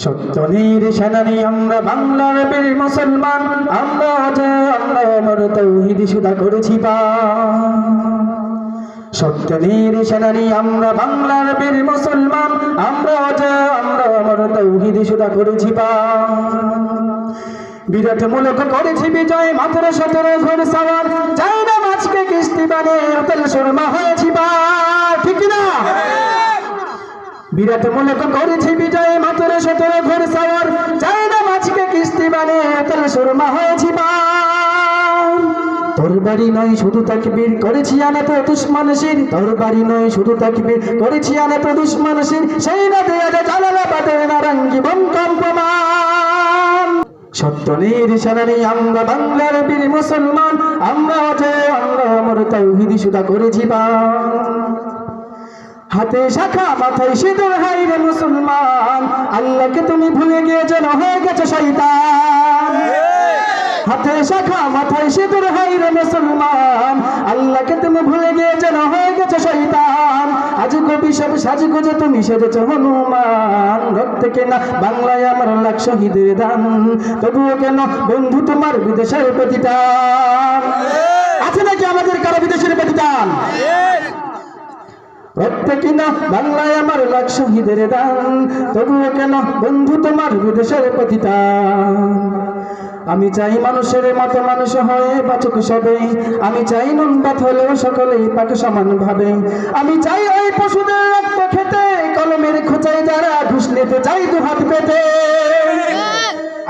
সত্যের সেনানী আমরা বাংলার বীর মুসলমান, আমরা আমার তৌহিদ সুদা করেছি সত্যের সেনানী আমরা বাংলার বীর মুসলমান, আমরা আমার তৌহিদ সুদা করেছি বিরাট মুলক করেছি বিজয়, মাত্র 17 ঘোর সাওয়ার, যাই না মাছকে কিস্তি বানে তেল সুরমা হয়েছি ঠিক না? বিরাট মুলক করেছি বিজয়, মাত্র 17 ঘোর সাওয়ার, যাই না মাছকে কিস্তি বানে তেল সুরমা হয়েছি তোর বাড়ি নয় শুধু তাকবীর করেছি আনত দুশমন শির, তোর বাড়ি নয় শুধু তাকবীর করেছি আনত দুশমন শির, সেই না দেয়া জালালাবাদের নারঙ্গী বন কম্পমান। সত্যের সেনানী আমরা বাংলার বীর মুসলমান, আমরা আমার তৌহিদ সুদা করেছি হাতে শাখা মাথায় সিঁদুর, হাই রে মুসলমান, আল্লাহকে তুমি ভুলে গিয়ে যেন হয়ে গেছে শয়তান। হাতে শাখা মাথায় সিঁদুর, হাই রে মুসলমান, আল্লাহকে তুমি ভুলে গিয়ে যেন হয়ে গেছে শয়তান। আজ কবি সব সাজগোজে তুমি সেজেছ হনুমান, রক্তে কেনা বাংলায় আমার লাখ শহীদের দান, তবুও কেন বন্ধু তোমার বিদেশের প্রতিদান? আছে নাকি আমাদের কারো বিদেশের প্রতিদান? রক্তে কিনা বাংলায় আমার লাখ শহীদের দান, তবুও কেন বন্ধু তোমার বিদেশের প্রতিদান? আমি চাই মানুষের মতো মানুষ হয়ে বাঁচুক সবে, আমি চাই নুন ভাত হলেও সকলেই পাক সমান ভাবে, আমি চাই ওই পশুদের রক্ত খেতে, কলমের খোঁচায় যারা ঘুষ নিতে চাই দু হাত পেতে।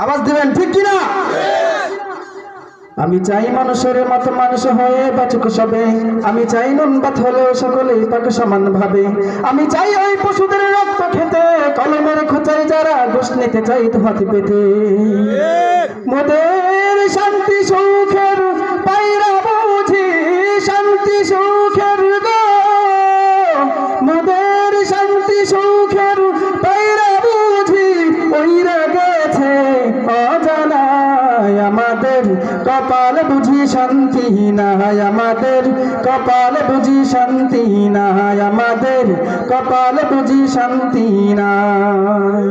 আওয়াজ দিবেন ঠিক কিনা? আমি চাই মানুষের মতো মানুষ হয়ে বাঁচুক সবে, আমি চাই নুন ভাত হলেও সকলেই পাক সমান ভাবে, আমি চাই ওই পশুদের রক্ত খেতে, কলমের খোঁচায় যারা ঘুষ নিতে চাই দু হাত পেতে। মোদের শান্তি সুখের পায়রা বুঝি, শান্তি সুখের গো, মোদের শান্তি সুখের পায়রা বুঝি ওইরা গেছে অজানায়, আমাদের কপাল বুঝি শান্তি নাই, আমাদের কপাল বুঝি শান্তি নাই, আমাদের কপাল বুঝি শান্তি নাই।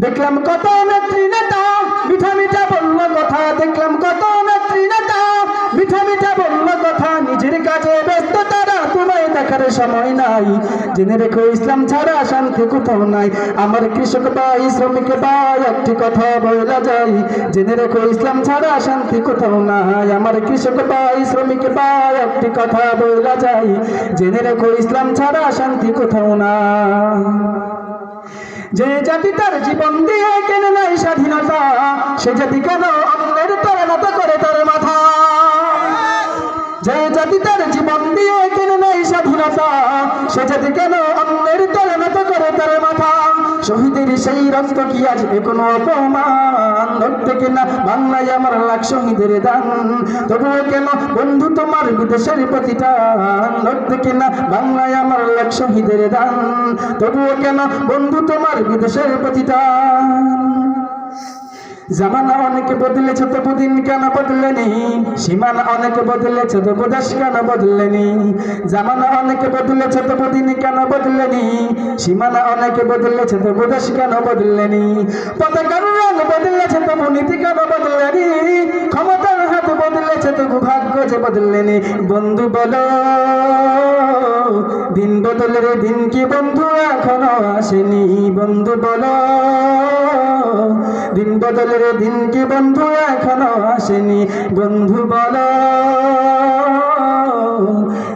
দেখলাম কত নেত্রী নেতা মিঠা মিঠা বলল কথা, দেখলাম কত নেত্রী নেতা মিঠা মিঠা বলল কথা, নিজের কাজে ব্যস্ত তারা, তোমায় দেখার সময় নাই। জেনে রেখো ইসলাম ছাড়া শান্তি কোথাও নাই, আমার কৃষক ভাই শ্রমিক ভাই একটি কথা বলা যায়, জেনে রেখো ইসলাম ছাড়া শান্তি কোথাও নাই, আমার কৃষক ভাই শ্রমিক ভাই একটি কথা বলা যায়, জেনে রেখো ইসলাম ছাড়া শান্তি কোথাও নাই। যে জাতি তার জীবন দিয়ে কেনে নাই স্বাধীনতা, সে জাতি কেন অন্যের তরে নত করে তার মাথা? যে জাতি তার জীবন দিয়ে কেনে নাই স্বাধীনতা, সে জাতি কেন অন্যের তরে নত করে তার মাথা? শহীদের সেই রক্ত কি আজ কোনো অপমান, রক্তে কেনা বাংলায় আমার লাখ শহীদের দান, তবুও কেন বন্ধু তোমার বিদেশের প্রতিদান? রক্তে কেনা বাংলায় আমার লাখ শহীদের দান, তবুও কেন বন্ধু তোমার বিদেশের প্রতিদান? জামানা অনেক বদলেছে তবু দিন কেন বদলেনি, সীমানা অনেক বদলেছে তবু দেশ কেন বদলেনি? জামানা অনেক বদলেছে তবু দিন কেন বদলেনি, সীমানা অনেক বদলেছে তবু দেশ কেন বদলেনি? পতাকার রং বদলেছে তবু নীতি কেন বদলেনি, ক্ষমতার হাত বদলেছে তবু ভাগ্য যে বদলেনি? বন্ধু বলো দিন বদলের দিন কি বন্ধু এখনো আসেনি? বন্ধু বলো দিন বদলের দিন কি বন্ধু এখনো আসেনি? বন্ধু বলো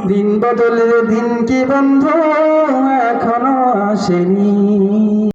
দিন বদলের দিন কি বন্ধু এখনো আসেনি?